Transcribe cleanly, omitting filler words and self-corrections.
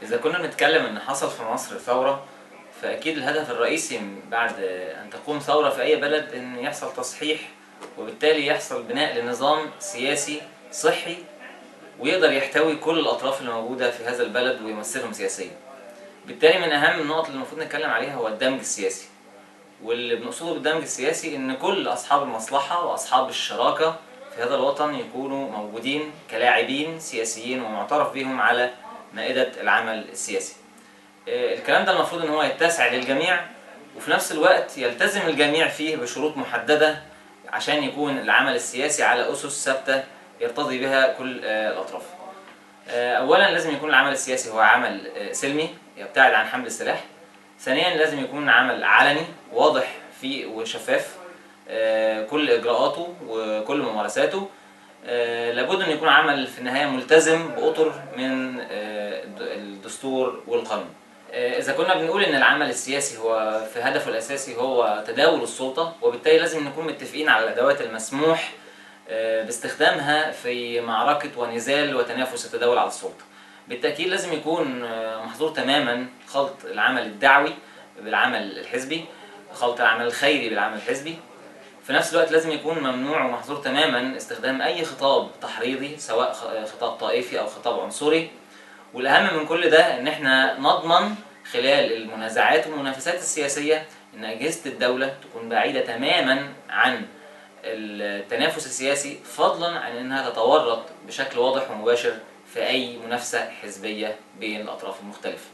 إذا كنا بنتكلم إن حصل في مصر ثورة، فأكيد الهدف الرئيسي بعد أن تقوم ثورة في أي بلد إن يحصل تصحيح، وبالتالي يحصل بناء لنظام سياسي صحي ويقدر يحتوي كل الأطراف اللي موجودة في هذا البلد ويمثلهم سياسيا. بالتالي من أهم النقط اللي المفروض نتكلم عليها هو الدمج السياسي. واللي بنقصده بالدمج السياسي إن كل أصحاب المصلحة وأصحاب الشراكة في هذا الوطن يكونوا موجودين كلاعبين سياسيين ومعترف بهم على مائدة العمل السياسي. الكلام ده المفروض ان هو يتسع للجميع، وفي نفس الوقت يلتزم الجميع فيه بشروط محددة عشان يكون العمل السياسي على أسس ثابتة يرتضي بها كل الأطراف. أولا لازم يكون العمل السياسي هو عمل سلمي يبتعد عن حمل السلاح. ثانيا لازم يكون عمل علني واضح فيه وشفاف كل إجراءاته وكل ممارساته. لابد أن يكون عمل في النهاية ملتزم بأطر من الدستور والقانون. إذا كنا بنقول إن العمل السياسي هو في هدفه الأساسي هو تداول السلطة، وبالتالي لازم نكون متفقين على الأدوات المسموح باستخدامها في معركة ونزال وتنافس التداول على السلطة. بالتأكيد لازم يكون محظور تماما خلط العمل الدعوي بالعمل الحزبي، خلط العمل الخيري بالعمل الحزبي. في نفس الوقت لازم يكون ممنوع ومحظور تماما استخدام أي خطاب تحريضي، سواء خطاب طائفي أو خطاب عنصري. والأهم من كل ده إن احنا نضمن خلال المنازعات والمنافسات السياسية إن أجهزة الدولة تكون بعيدة تماما عن التنافس السياسي، فضلا عن إنها تتورط بشكل واضح ومباشر في أي منافسة حزبية بين الأطراف المختلفة.